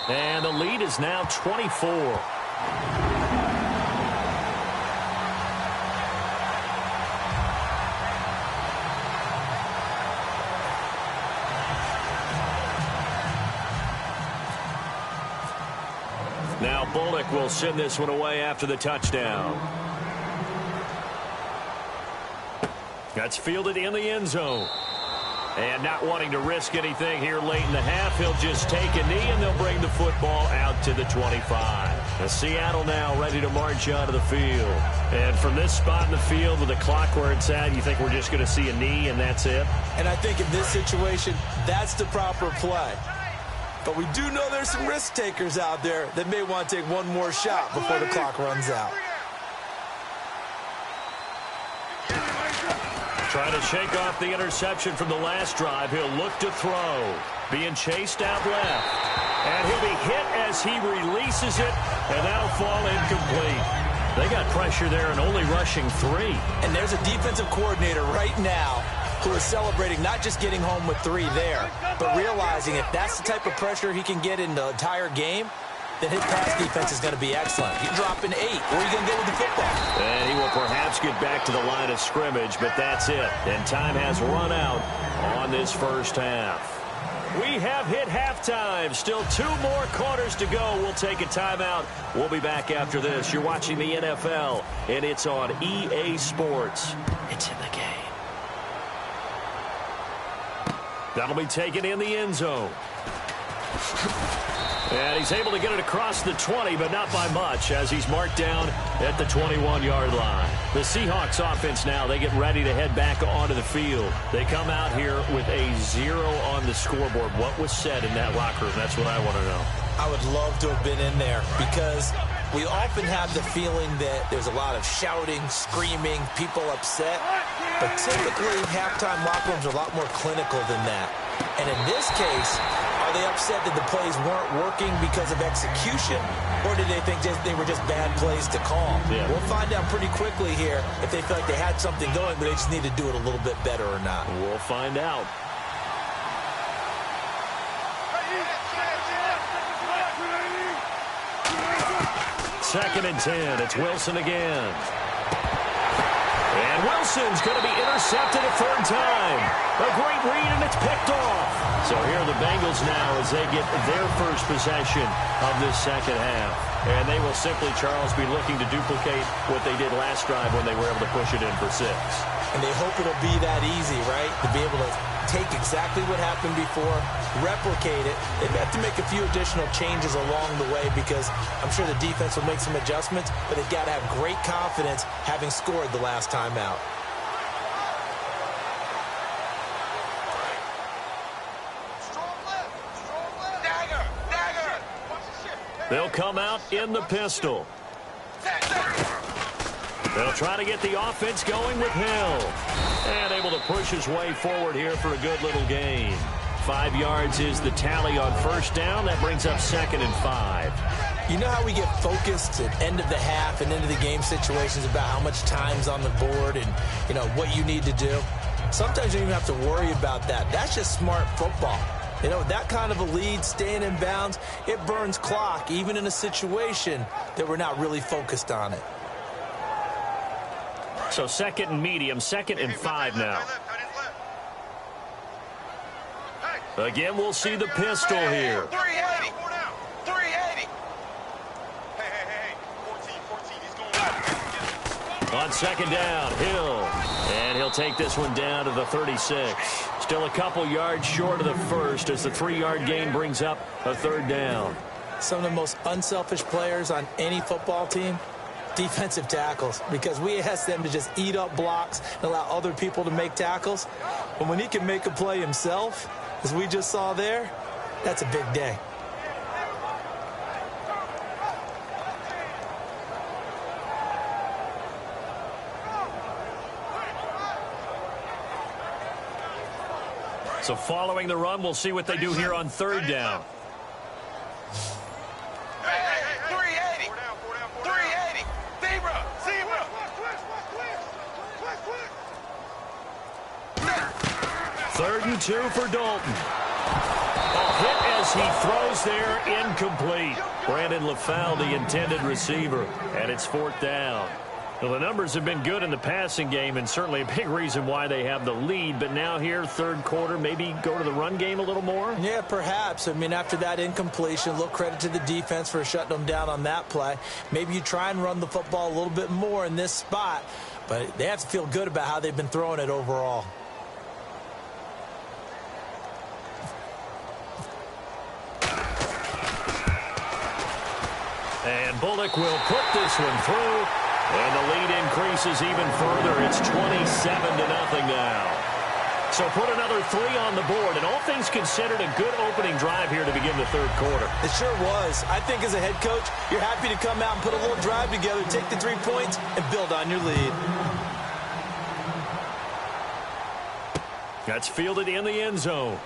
And the lead is now 24. Now Bullock will send this one away after the touchdown. That's fielded in the end zone. And not wanting to risk anything here late in the half, he'll just take a knee and they'll bring the football out to the 25. And Seattle now ready to march out of the field. And from this spot in the field with the clock where it's at, you think we're just going to see a knee and that's it? And I think in this situation, that's the proper play. But we do know there's some risk takers out there that may want to take one more shot before the clock runs out. Trying to shake off the interception from the last drive. He'll look to throw. Being chased out left. And he'll be hit as he releases it, and that'll fall incomplete. They got pressure there and only rushing 3. And there's a defensive coordinator right now who is celebrating not just getting home with 3 there, but realizing if that's the type of pressure he can get in the entire game, then his pass defense is going to be excellent. You're dropping 8. Where are you going to go with the football? And he will perhaps get back to the line of scrimmage, but that's it. And time has run out on this first half. We have hit halftime. Still 2 more quarters to go. We'll take a timeout. We'll be back after this. You're watching the NFL, and it's on EA Sports. It's in the game. That'll be taken in the end zone. And he's able to get it across the 20, but not by much, as he's marked down at the 21-yard line. The Seahawks offense now, they get ready to head back onto the field. They come out here with a 0 on the scoreboard. What was said in that locker room? That's what I want to know. I would love to have been in there because we often have the feeling that there's a lot of shouting, screaming, people upset. But typically, halftime locker rooms are a lot more clinical than that. And in this case, are they upset that the plays weren't working because of execution, or did they think they were just bad plays to call? Yeah. We'll find out pretty quickly here if they feel like they had something going, but they just need to do it a little bit better or not. We'll find out. Second and 10. It's Wilson again. And Wilson's going to be intercepted a 3rd time. A great read, and it's picked off. So here are the Bengals now as they get their first possession of this second half. And they will simply, Charles, be looking to duplicate what they did last drive when they were able to push it in for 6. And they hope it'll be that easy, right? To be able to take exactly what happened before, replicate it. They have to make a few additional changes along the way because I'm sure the defense will make some adjustments, but they've got to have great confidence having scored the last time out. They'll come out in the pistol. They'll try to get the offense going with Hill. And able to push his way forward here for a good little gain. 5 yards is the tally on first down. That brings up 2nd and 5. You know how we get focused at end of the half and into the game situations about how much time's on the board and, you know, what you need to do? Sometimes you don't even have to worry about that. That's just smart football. You know, that kind of a lead, staying in bounds, it burns clock, even in a situation that we're not really focused on it. So 2nd and medium, 2nd and 5 now. Again, we'll see the pistol here. 380. 380. Hey. On 2nd down, Hill. And he'll take this one down to the 36. Still a couple yards short of the first as the 3-yard gain brings up a 3rd down. Some of the most unselfish players on any football team, defensive tackles, because we ask them to just eat up blocks and allow other people to make tackles. But when he can make a play himself, as we just saw there, that's a big day. So following the run, we'll see what they do here on 3rd down. 380. 380. Zebra. 3rd and 2 for Dalton. Hit as he throws there, incomplete. Brandon LaFowl, the intended receiver, and it's 4th down. Well, the numbers have been good in the passing game, and certainly a big reason why they have the lead. But now here, third quarter, maybe go to the run game a little more? Yeah, perhaps. I mean, after that incompletion, a little credit to the defense for shutting them down on that play. Maybe you try and run the football a little bit more in this spot, but they have to feel good about how they've been throwing it overall. And Bullock will put this one through. And the lead increases even further. It's 27-0 now. So put another 3 on the board. And all things considered, a good opening drive here to begin the third quarter. It sure was. I think as a head coach, you're happy to come out and put a little drive together, take the 3 points, and build on your lead. That's fielded in the end zone.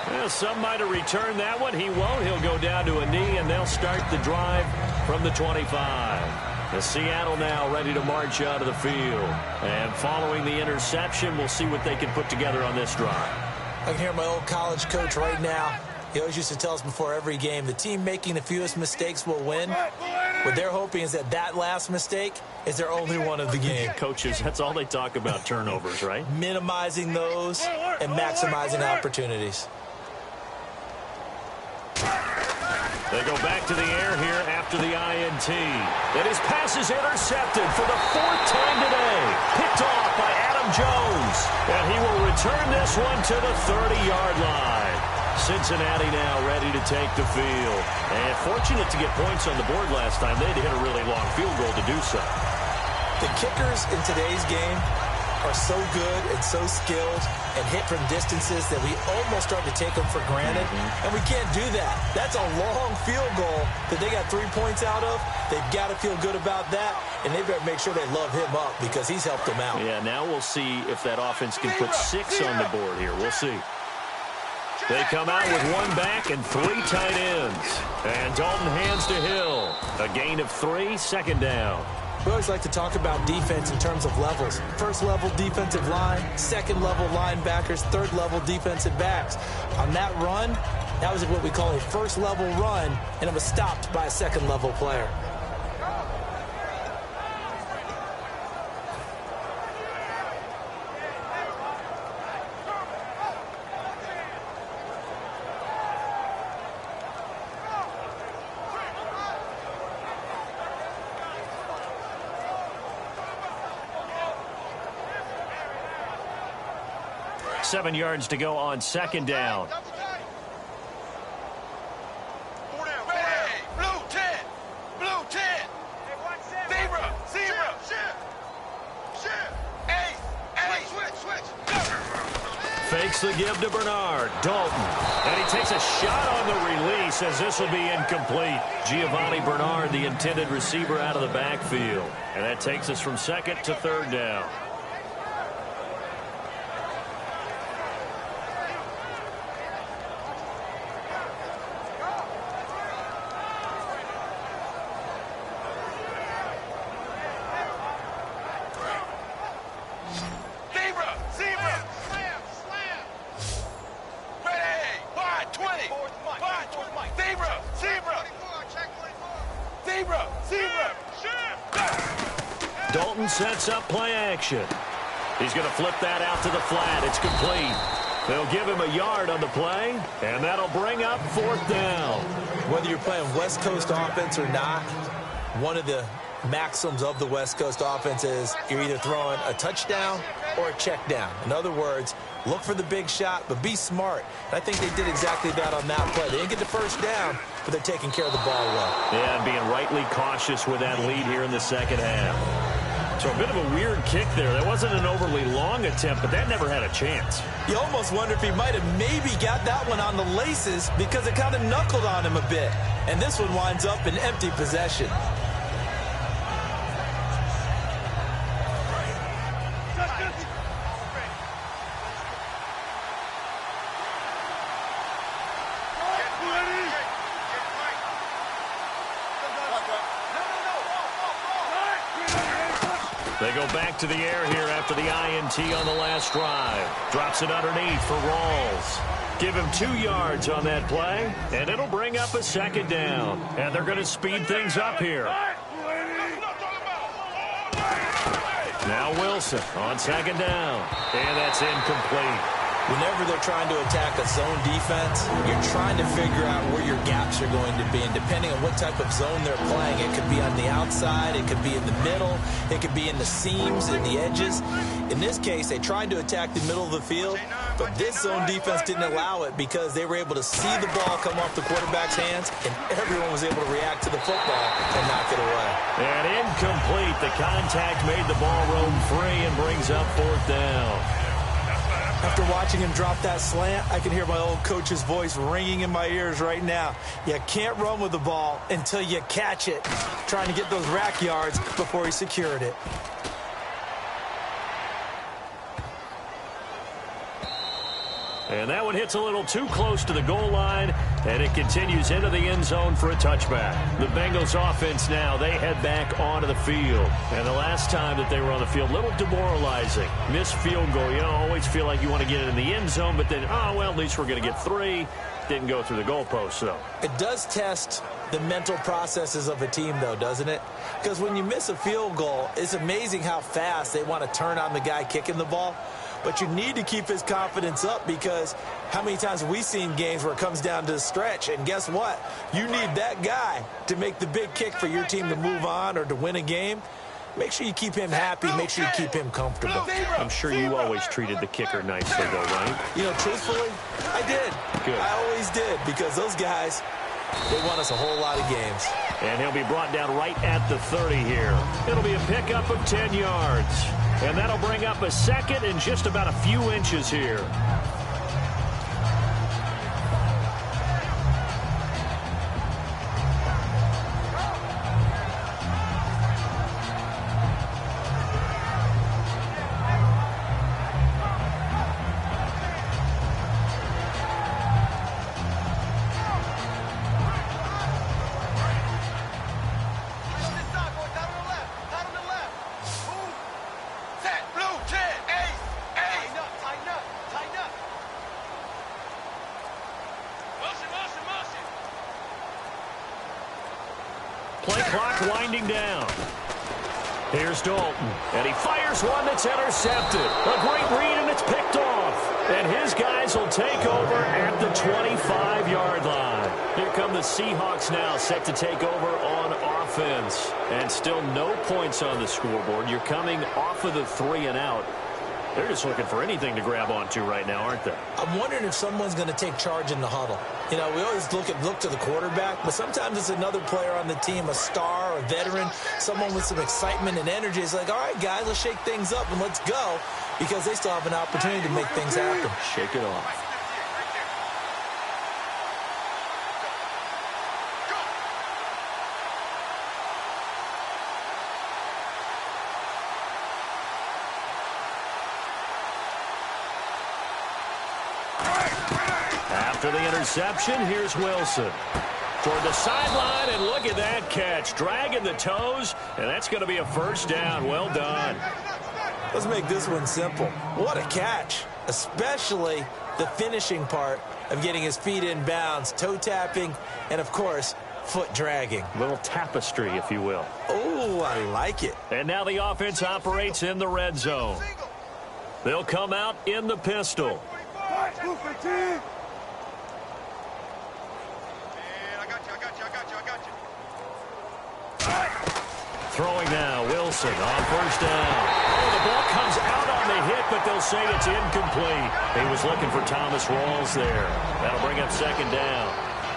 Well, some might have returned that one. He won't. He'll go down to a knee, and they'll start the drive from the 25. The Seattle now ready to march out of the field. And following the interception, we'll see what they can put together on this drive. I can hear my old college coach right now. He always used to tell us before every game, the team making the fewest mistakes will win. What they're hoping is that that last mistake is their only one of the game. Coaches, that's all they talk about, turnovers, right? Minimizing those and maximizing opportunities. They go back to the air here after the INT. And his pass is intercepted for the 4th time today. Picked off by Adam Jones. And he will return this one to the 30-yard line. Cincinnati now ready to take the field. And fortunate to get points on the board last time. They had to hit a really long field goal to do so. The kickers in today's game are so good and so skilled and hit from distances that we almost start to take them for granted. And we can't do that. That's a long field goal that they got 3 points out of. They've got to feel good about that, and they better make sure they love him up because he's helped them out. Yeah, now we'll see if that offense can put 6 on the board here. We'll see. They come out with 1 back and 3 tight ends. And Dalton hands to Hill. A gain of 3, 2nd down. We always like to talk about defense in terms of levels. First level defensive line, second level linebackers, third level defensive backs. On that run, that was what we call a first level run, and it was stopped by a second level player. Seven yards to go on 2nd down. Fakes the give to Bernard. Dalton. And he takes a shot on the release as this will be incomplete. Giovanni Bernard, the intended receiver, out of the backfield. And that takes us from 2nd to 3rd down. Dalton sets up play action. He's going to flip that out to the flat. It's complete. They'll give him a yard on the play, and that'll bring up 4th down. Whether you're playing West Coast offense or not, one of the maxims of the West Coast offense is you're either throwing a touchdown or a check down. In other words, look for the big shot, but be smart. And I think they did exactly that on that play. They didn't get the first down, but they're taking care of the ball well. Yeah, and being rightly cautious with that lead here in the 2nd half. So a bit of a weird kick there. That wasn't an overly long attempt, but that never had a chance. You almost wonder if he might have maybe got that one on the laces because it kind of knuckled on him a bit. And this one winds up in empty possession. They go back to the air here after the INT on the last drive. Drops it underneath for Rawls. Give him 2 yards on that play, and it'll bring up a second down. And they're going to speed things up here. Now Wilson on second down. And that's incomplete. Whenever they're trying to attack a zone defense, you're trying to figure out where your gaps are going to be. And depending on what type of zone they're playing, it could be on the outside, it could be in the middle, it could be in the seams and the edges. In this case, they tried to attack the middle of the field, but this zone defense didn't allow it because they were able to see the ball come off the quarterback's hands, and everyone was able to react to the football and knock it away. And incomplete. The contact made the ball roam free and brings up 4th down. After watching him drop that slant, I can hear my old coach's voice ringing in my ears right now. You can't run with the ball until you catch it. Trying to get those rack yards before he secured it. And that one hits a little too close to the goal line, and it continues into the end zone for a touchback. The Bengals offense now, they head back onto the field. And the last time that they were on the field, a little demoralizing. Missed field goal. You always feel like you want to get it in the end zone, but then, oh, well, at least we're going to get 3. Didn't go through the goalpost, though. It does test the mental processes of a team, though, doesn't it? Because when you miss a field goal, it's amazing how fast they want to turn on the guy kicking the ball. But you need to keep his confidence up, because how many times have we seen games where it comes down to the stretch, and guess what? You need that guy to make the big kick for your team to move on or to win a game. Make sure you keep him happy. Make sure you keep him comfortable. I'm sure you always treated the kicker nicely, though, right? You know, truthfully, I did. Good. I always did, because those guys, they won us a whole lot of games. And he'll be brought down right at the 30 here. It'll be a pickup of 10 yards. And that'll bring up a second and just about a few inches here. Play clock winding down. Here's Dalton, and he fires one that's intercepted. A great read, and it's picked off. And his guys will take over at the 25-yard line. Here come the Seahawks now, set to take over on offense. And still no points on the scoreboard. You're coming off of the 3 and out. They're just looking for anything to grab onto right now, aren't they? I'm wondering if someone's going to take charge in the huddle. You know, we always look to the quarterback, but sometimes it's another player on the team, a star, a veteran, someone with some excitement and energy. It's like, all right, guys, let's shake things up and let's go, because they still have an opportunity to make things happen. Shake it off. After the interception, here's Wilson. Toward the sideline, and look at that catch. Dragging the toes, and that's going to be a first down. Well done. Let's make this one simple. What a catch, especially the finishing part of getting his feet in bounds, toe tapping, and, of course, foot dragging. Little tapestry, if you will. Oh, I like it. And now the offense operates in the red zone. They'll come out in the pistol. Throwing now, Wilson on first down. Oh, the ball comes out on the hit, but they'll say it's incomplete. He was looking for Thomas Rawls there. That'll bring up second down.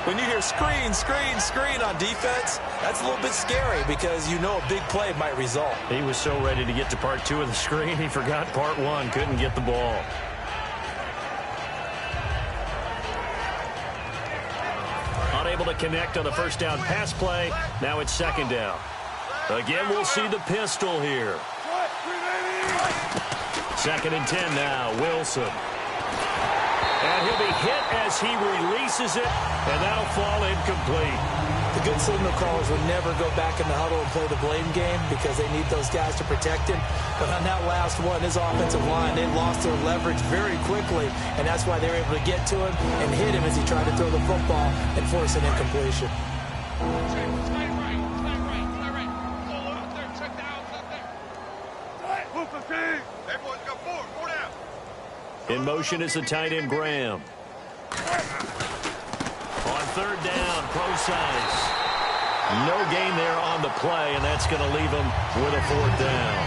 When you hear screen, screen, screen on defense, that's a little bit scary, because you know a big play might result. He was so ready to get to part 2 of the screen, he forgot part 1, couldn't get the ball. Unable to connect on the first down pass play. Now it's second down. Again, we'll see the pistol here. Second and 10 now, Wilson. And he'll be hit as he releases it, and that'll fall incomplete. The good signal callers would never go back in the huddle and play the blame game because they need those guys to protect him. But on that last one, his offensive line, they lost their leverage very quickly, and that's why they were able to get to him and hit him as he tried to throw the football and force an incompletion. In motion is the tight end, Graham. On third down, Procise. No gain there on the play, and that's going to leave him with a fourth down.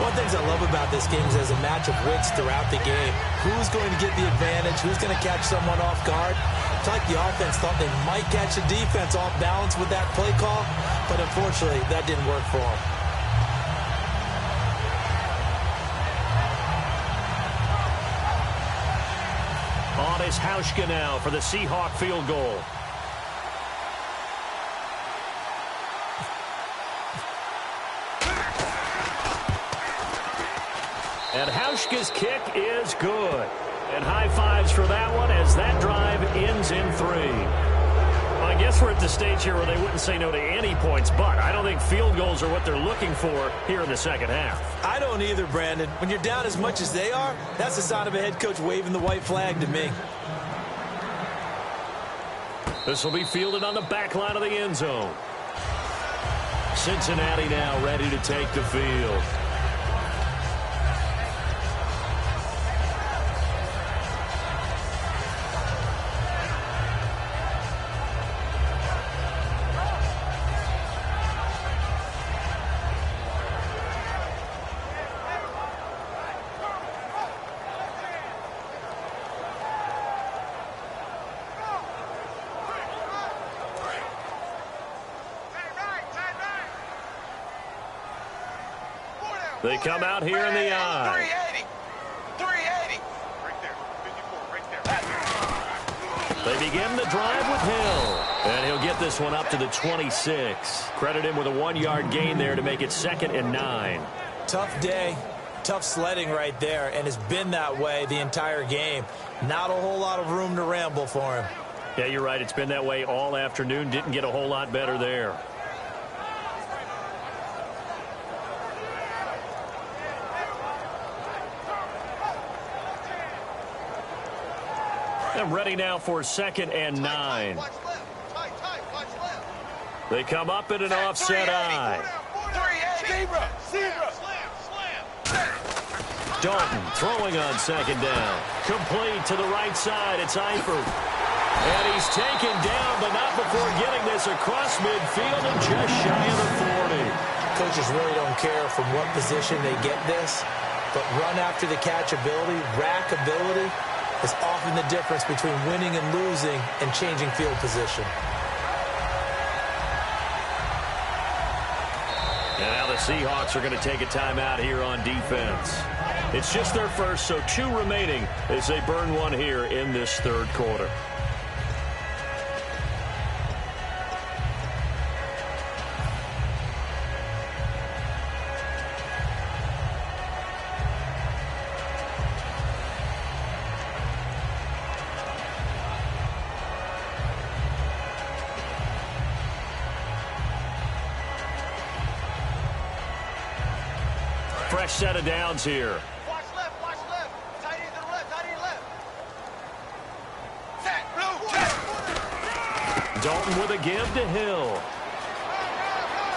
One of the things I love about this game is there's a match of wits throughout the game. Who's going to get the advantage? Who's going to catch someone off guard? It's like the offense thought they might catch the defense off balance with that play call, but unfortunately, that didn't work for them. On is Hauschka now for the Seahawk field goal. And Hauschka's kick is good. And high fives for that one as that drive ends in 3. Well, I guess we're at the stage here where they wouldn't say no to any points, but I don't think field goals are what they're looking for here in the second half. I don't either, Brandon. When you're down as much as they are, that's the sign of a head coach waving the white flag to me. This will be fielded on the back line of the end zone. Cincinnati now ready to take the field. They come out here in the eye. 380. Right there. 54, right there. They begin the drive with Hill. And he'll get this one up to the 26. Credit him with a 1-yard gain there to make it 2nd and 9. Tough day. Tough sledding right there, and it's been that way the entire game. Not a whole lot of room to ramble for him. Yeah, you're right. It's been that way all afternoon. Didn't get a whole lot better there. And ready now for 2nd and 9. They come up in an offset eye. Dalton throwing on 2nd down. Complete to the right side. It's Eifert. And he's taken down, but not before getting this across midfield and just shy of the 40. Coaches really don't care from what position they get this, but run after the catch ability, rack ability, is often the difference between winning and losing and changing field position. And now the Seahawks are going to take a timeout here on defense. It's just their first, so 2 remaining as they burn one here in this 3rd quarter. Fresh set of downs here. Watch left. Tight end to the left, tight end left. Set, blue, check. Dalton with a give to Hill.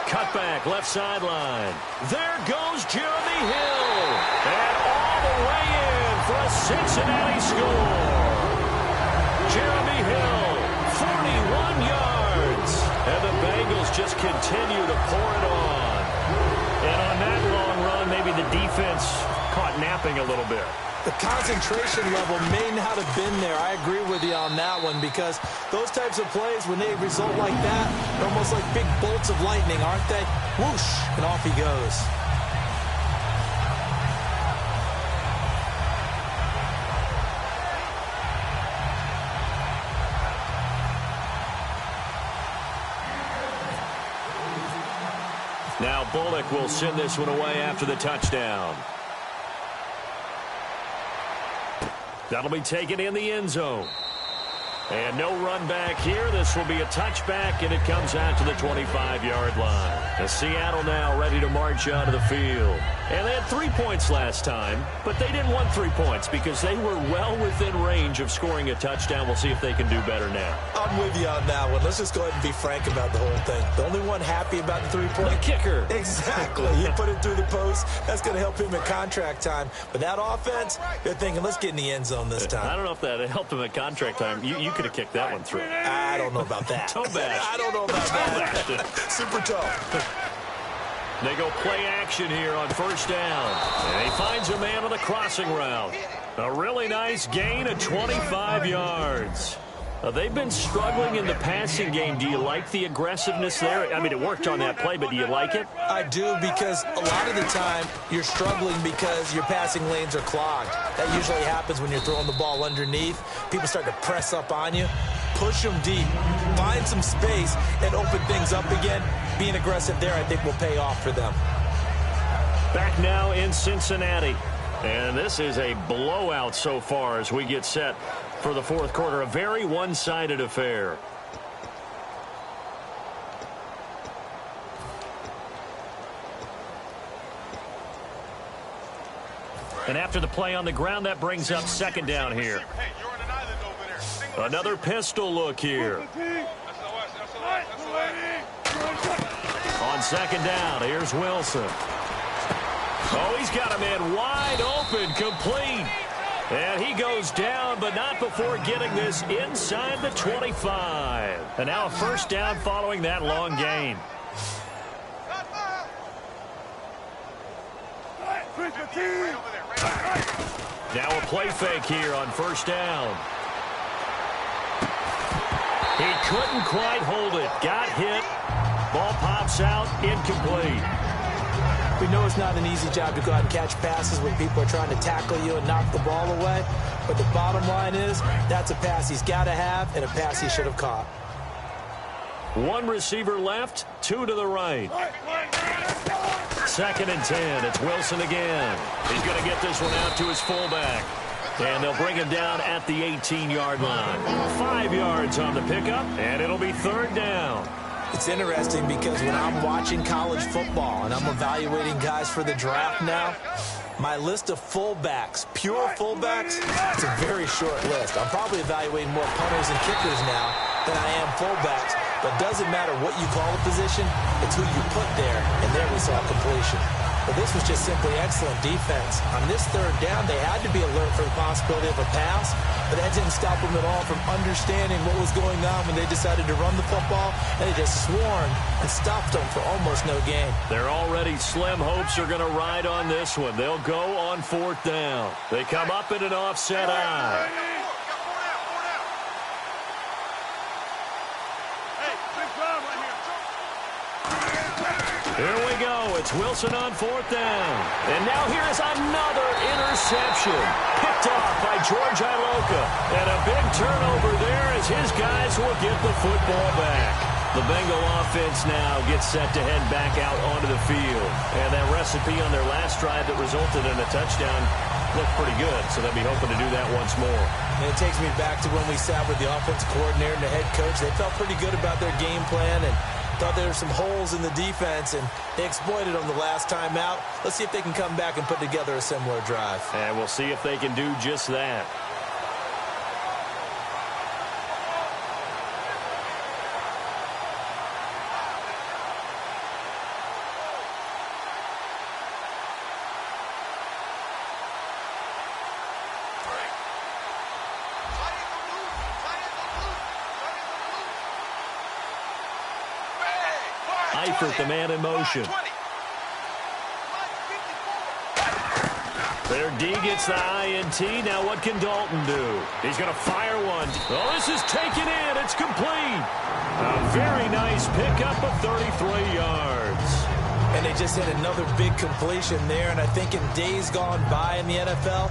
Cutback, left sideline. There goes Jeremy Hill. And all the way in for a Cincinnati score. Jeremy Hill, 41 yards. And the Bengals just continue to pour it on. And on that long run, maybe the defense caught napping a little bit. The concentration level may not have been there. I agree with you on that one because those types of plays, when they result like that, they're almost like big bolts of lightning, aren't they? Whoosh, and off he goes. Now Bullock will send this one away after the touchdown. That'll be taken in the end zone. And no run back here. This will be a touchback, and it comes out to the 25-yard line. And Seattle now ready to march out of the field. And they had 3 points last time, but they didn't want 3 points because they were well within range of scoring a touchdown. We'll see if they can do better now. I'm with you on that one. Let's just go ahead and be frank about the whole thing. The only one happy about the 3-point. The kicker. Exactly. He put it through the post. That's going to help him at contract time. But that offense, they're thinking, let's get in the end zone this time. I don't know if that helped him at contract time. You could have kicked that one through. I don't know about that. Toe bash. I don't know about that. Super tough. They go play action here on first down. And he finds a man on the crossing route. A really nice gain of 25 yards. They've been struggling in the passing game. Do you like the aggressiveness there? I mean, it worked on that play, but do you like it? I do, because a lot of the time you're struggling because your passing lanes are clogged. That usually happens when you're throwing the ball underneath. People start to press up on you. Push them deep. Find some space and open things up again. Being aggressive there, I think, will pay off for them. Back now in Cincinnati. And this is a blowout so far as we get set for the fourth quarter. A very one-sided affair. And after the play on the ground, that brings up second down here. Another pistol look here. On second down, here's Wilson. Oh, he's got a man wide open, complete. And he goes down, but not before getting this inside the 25. And now a first down following that long gain. Now a play fake here on first down. He couldn't quite hold it. Got hit. Ball pops out, incomplete. We know it's not an easy job to go out and catch passes when people are trying to tackle you and knock the ball away. But the bottom line is, that's a pass he's got to have and a pass he should have caught. One receiver left, two to the right. Second and 10. It's Wilson again. He's going to get this one out to his fullback. And they'll bring him down at the 18-yard line. 5 yards on the pickup, and it'll be third down. It's interesting because when I'm watching college football and I'm evaluating guys for the draft now, my list of fullbacks, pure fullbacks, it's a very short list. I'm probably evaluating more punters and kickers now than I am fullbacks. But it doesn't matter what you call a position, it's who you put there, and there we saw completion. But this was just simply excellent defense. On this third down, they had to be alert for the possibility of a pass, but that didn't stop them at all from understanding what was going on when they decided to run the football, and they just swarmed and stopped them for almost no gain. Their already slim hopes are going to ride on this one. They'll go on fourth down. They come up in an offset eye. Here we go. It's Wilson on fourth down. And now here's another interception. Picked off by George Iloka. And a big turnover there as his guys will get the football back. The Bengal offense now gets set to head back out onto the field. And that recipe on their last drive that resulted in a touchdown looked pretty good. So they'll be hoping to do that once more. And it takes me back to when we sat with the offensive coordinator and the head coach. They felt pretty good about their game plan and thought there were some holes in the defense, and they exploited them the last time out. Let's see if they can come back and put together a similar drive. And we'll see if they can do just that. Eifert, the man in motion. Their D gets the INT. Now what can Dalton do? He's going to fire one. Oh, this is taken in. It's complete. A very nice pickup of 33 yards. And they just hit another big completion there. And I think in days gone by in the NFL,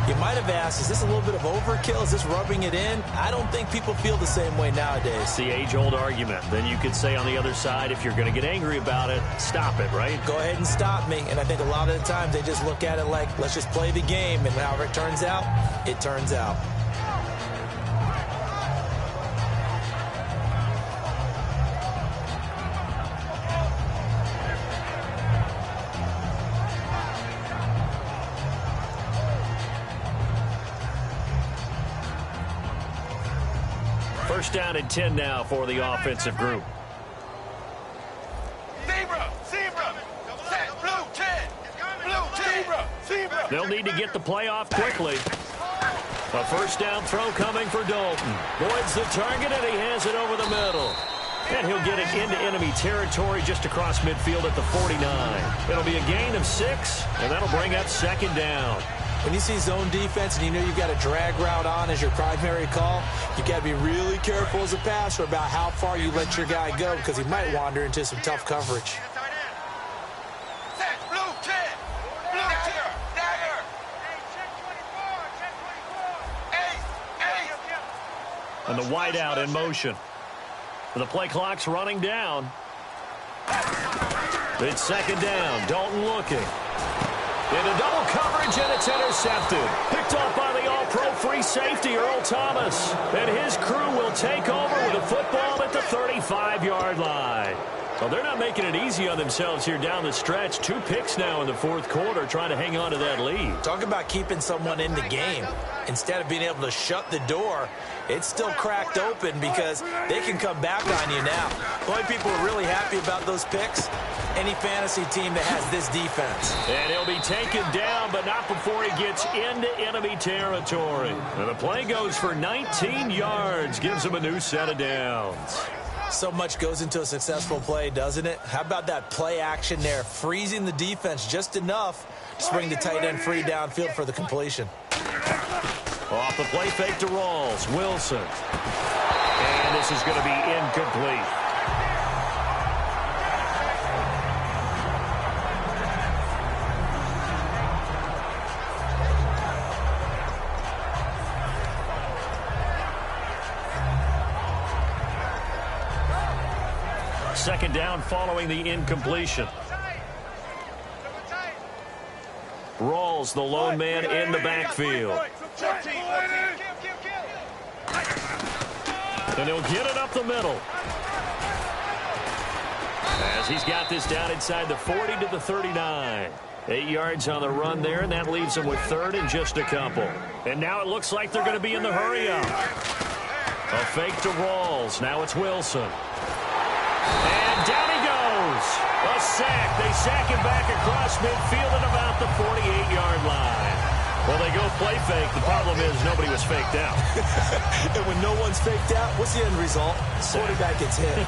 you might have asked, is this a little bit of overkill? Is this rubbing it in? I don't think people feel the same way nowadays. It's the age-old argument. Then you could say on the other side, if you're going to get angry about it, stop it, right? Go ahead and stop me. And I think a lot of the times they just look at it like, let's just play the game. And however it turns out, it turns out. First down and 10 now for the offensive group. Zebra! Zebra! Set! Blue 10! Blue 10! Zebra! Zebra! They'll need to get the play off quickly. A first down throw coming for Dalton. Boyd's the target, and he has it over the middle. And he'll get it into enemy territory just across midfield at the 49. It'll be a gain of 6, and that'll bring up second down. When you see zone defense and you know you've got a drag route on as your primary call, you got to be really careful as a passer about how far you let your guy go because he might wander into some tough coverage. Set! Blue 10! Blue 10! Dagger! Ace! And the wideout in motion. The play clock's running down. It's second down. Dalton looking. Into double coverage, and it's intercepted. Picked off by the all-pro free safety, Earl Thomas. And his crew will take over with a football at the 35-yard line. Well, they're not making it easy on themselves here down the stretch. 2 picks now in the fourth quarter, trying to hang on to that lead. Talk about keeping someone in the game. Instead of being able to shut the door, it's still cracked open because they can come back on you now. The only people who are really happy about those picks, any fantasy team that has this defense. And he'll be taken down, but not before he gets into enemy territory. And the play goes for 19 yards, gives him a new set of downs. So much goes into a successful play, doesn't it? How about that play action there, freezing the defense just enough to bring the tight end free downfield for the completion. Off the play fake to Rawls. Wilson. And this is going to be incomplete. Second down following the incompletion. Rawls, the lone man in the backfield. And he'll get it up the middle. As he's got this down inside the 40 to the 39. 8 yards on the run there, and that leaves them with third and just a couple. And now it looks like they're going to be in the hurry-up. A fake to Rawls. Now it's Wilson. And down he goes. A sack. They sack him back across midfield at about the 48-yard line. Well, they go play fake. The problem is nobody was faked out. And when no one's faked out, what's the end result? The quarterback gets hit.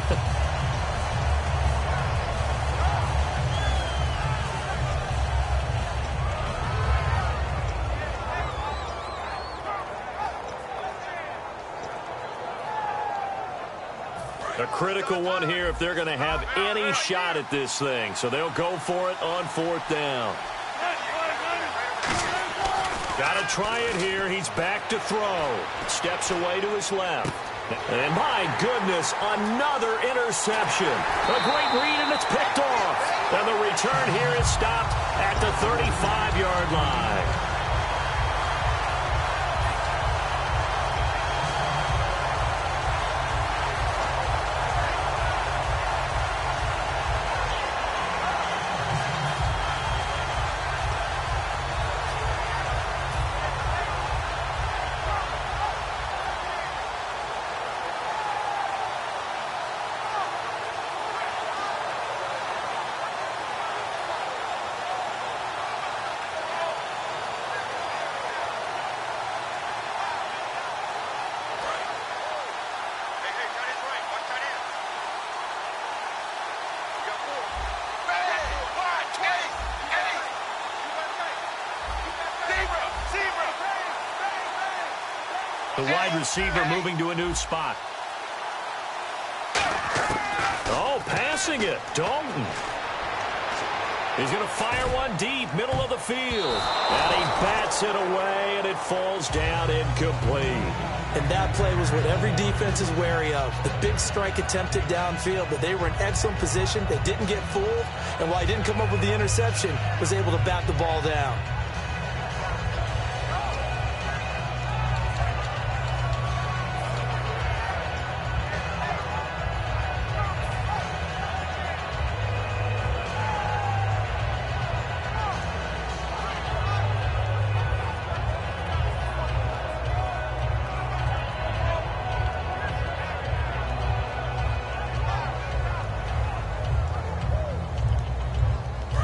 A critical one here if they're going to have any shot at this thing. So they'll go for it on fourth down. Got to try it here. He's back to throw. Steps away to his left. And my goodness, another interception. A great read, and it's picked off. And the return here is stopped at the 35-yard line. The wide receiver moving to a new spot. Oh, passing it. Dalton. He's going to fire one deep, middle of the field. And he bats it away, and it falls down incomplete. And that play was what every defense is wary of. The big strike attempted downfield, but they were in excellent position. They didn't get fooled, and while he didn't come up with the interception, was able to bat the ball down.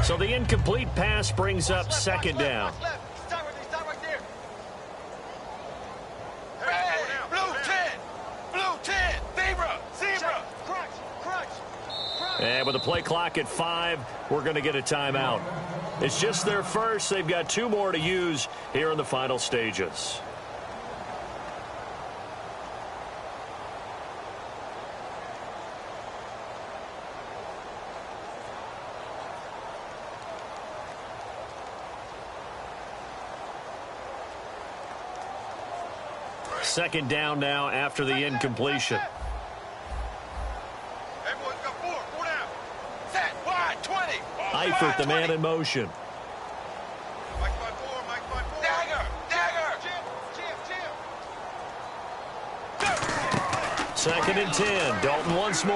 So the incomplete pass brings up second down. Stop right there. Hey, blue 10. Zebra. Crunch. And with the play clock at 5, we're going to get a timeout. It's just their first. They've got 2 more to use here in the final stages. Second down now after the incompletion. Everyone's got 4 down. Set, wide, 20. Eifert, the man in motion. Mike by 4. Dagger. Jim. Second and 10. Dalton once more.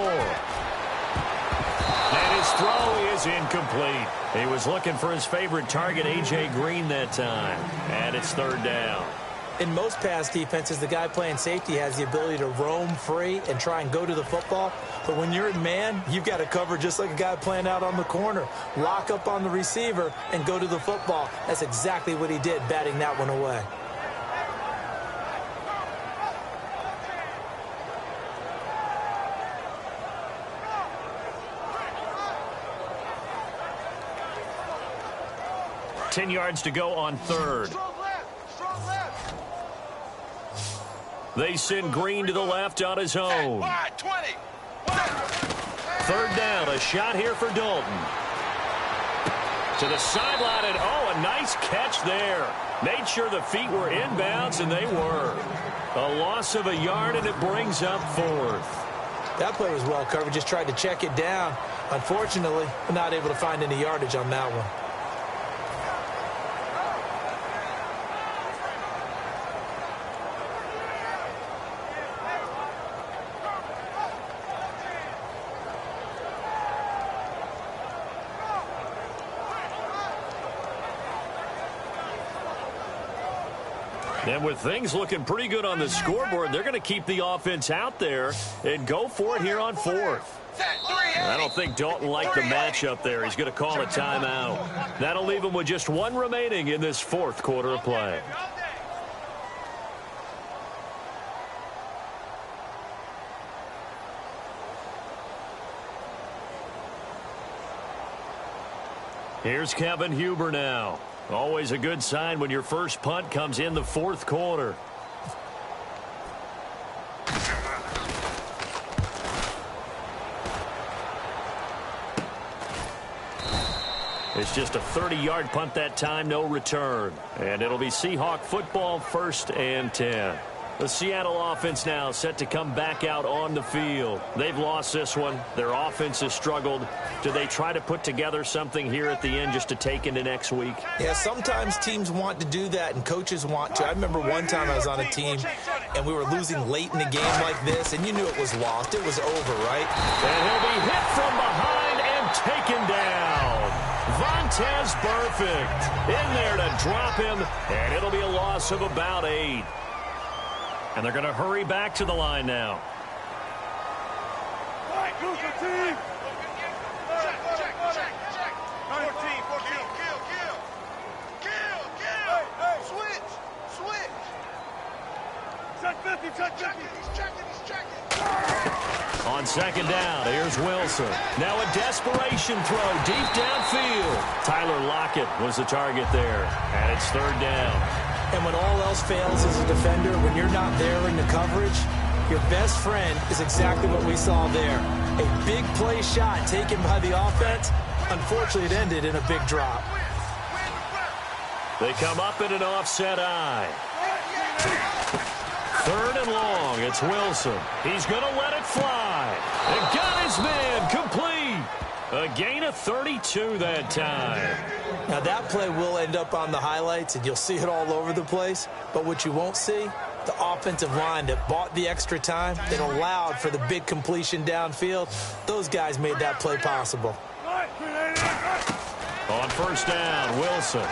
And his throw is incomplete. He was looking for his favorite target, A.J. Green, that time. And it's third down. In most pass defenses, the guy playing safety has the ability to roam free and try and go to the football. But when you're in man, you've got to cover just like a guy playing out on the corner. Lock up on the receiver and go to the football. That's exactly what he did, batting that one away. Ten yards to go on third. Strong left. They send Green to the left on his own. Wide, 20. Third down, a shot here for Dalton. To the sideline, and a nice catch there. Made sure the feet were inbounds, and they were. A loss of a yard, and it brings up fourth. That play was well covered, just tried to check it down. Unfortunately, not able to find any yardage on that one. And with things looking pretty good on the scoreboard, they're going to keep the offense out there and go for it here on fourth. I don't think Dalton liked the matchup there. He's going to call a timeout. That'll leave him with just 1 remaining in this fourth quarter of play. Here's Kevin Huber now. Always a good sign when your first punt comes in the fourth quarter. It's just a 30-yard punt that time, no return. And it'll be Seahawk football, 1st and 10. The Seattle offense now set to come back out on the field. They've lost this one. Their offense has struggled. Do they try to put together something here at the end just to take into next week? Yeah, sometimes teams want to do that and coaches want to. I remember one time I was on a team and we were losing late in a game like this, and you knew it was lost. It was over, right? And he'll be hit from behind and taken down. Vontaze Burfict in there to drop him, and it'll be a loss of about 8. And they're going to hurry back to the line now. Check. 14. Switch. He's checking. On second down, here's Wilson. Now a desperation throw deep downfield. Tyler Lockett was the target there, and it's third down. And when all else fails as a defender, when you're not there in the coverage, your best friend is exactly what we saw there. A big play shot taken by the offense. Unfortunately, it ended in a big drop. They come up in an offset eye. Third and long, it's Wilson. He's going to let it fly. And got his man complete. A gain of 32 that time. Now, that play will end up on the highlights, and you'll see it all over the place. But what you won't see, the offensive line that bought the extra time, that allowed for the big completion downfield, those guys made that play possible. On first down, Wilson.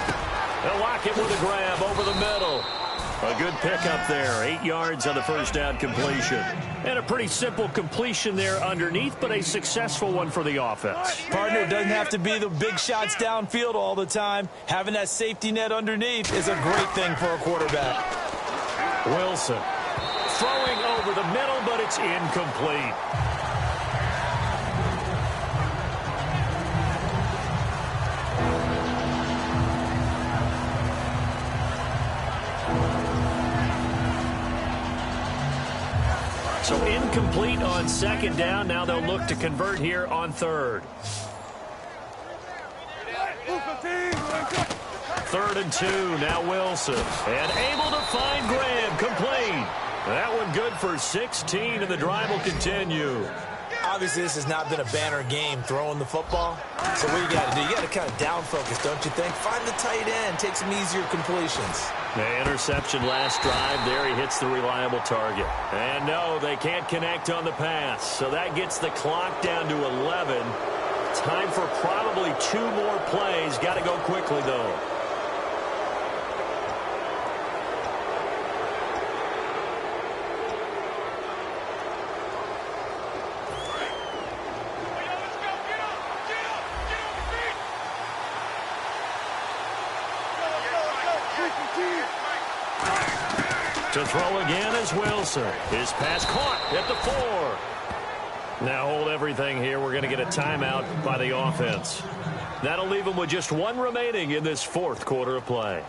They'll lock it with a grab over the middle. A good pickup there. 8 yards on the first down completion. And a pretty simple completion there underneath, but a successful one for the offense. Partner, doesn't have to be the big shots downfield all the time. Having that safety net underneath is a great thing for a quarterback. Wilson throwing over the middle, but it's incomplete. So incomplete on second down. Now they'll look to convert here on third. 3rd and 2. Now Wilson. And able to find Graham. Complete. That one good for 16, and the drive will continue. Obviously, this has not been a banner game throwing the football. So what you got to do? You got to kind of down focus, don't you think? Find the tight end. Take some easier completions. The interception last drive. There he hits the reliable target. And no, they can't connect on the pass. So that gets the clock down to 11. Time for probably 2 more plays. Got to go quickly, though. To throw again is Wilson. His pass caught at the 4. Now hold everything here. We're going to get a timeout by the offense. That'll leave them with just 1 remaining in this 4th quarter of play.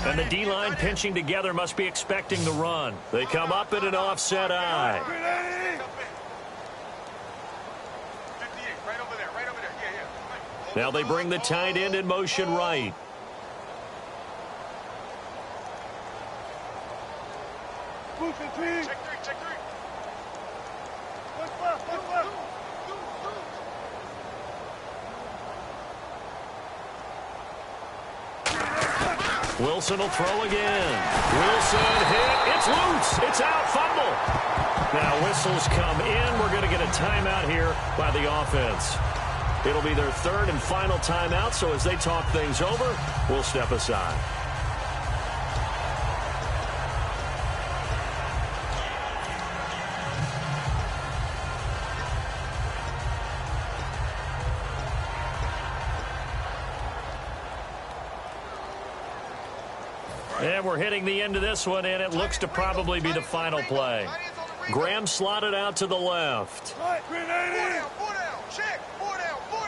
And the D-line pinching together must be expecting the run. They come up in an offset eye. Now they bring the tight end in motion right. Check 3, check 3. Wilson will throw again. Wilson hit. It's loose. It's out. Fumble. Now whistles come in. We're going to get a timeout here by the offense. It'll be their 3rd and final timeout, so as they talk things over, we'll step aside. And we're hitting the end of this one, and it looks to probably be the final play. Graham slotted out to the left. 4 down, 4 down. Check. 4 down, 4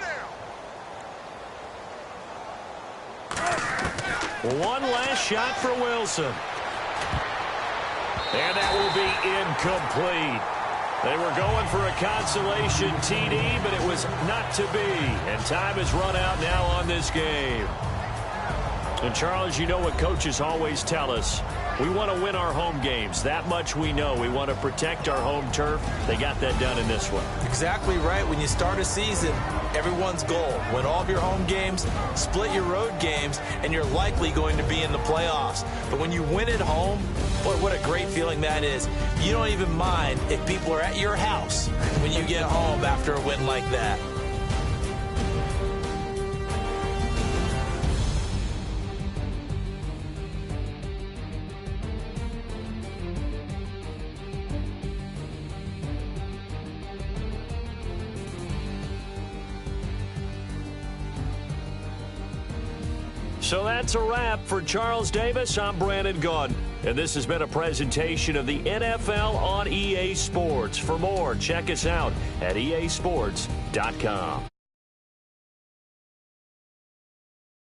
down. One last shot for Wilson. And that will be incomplete. They were going for a consolation TD, but it was not to be. And time has run out now on this game. And, Charles, you know what coaches always tell us. We want to win our home games. That much we know. We want to protect our home turf. They got that done in this one. Exactly right. When you start a season, everyone's goal: win all of your home games, split your road games, and you're likely going to be in the playoffs. But when you win at home, boy, what a great feeling that is. You don't even mind if people are at your house when you get home after a win like that. So that's a wrap for Charles Davis. I'm Brandon Gaudin, and this has been a presentation of the NFL on EA Sports. For more, check us out at easports.com.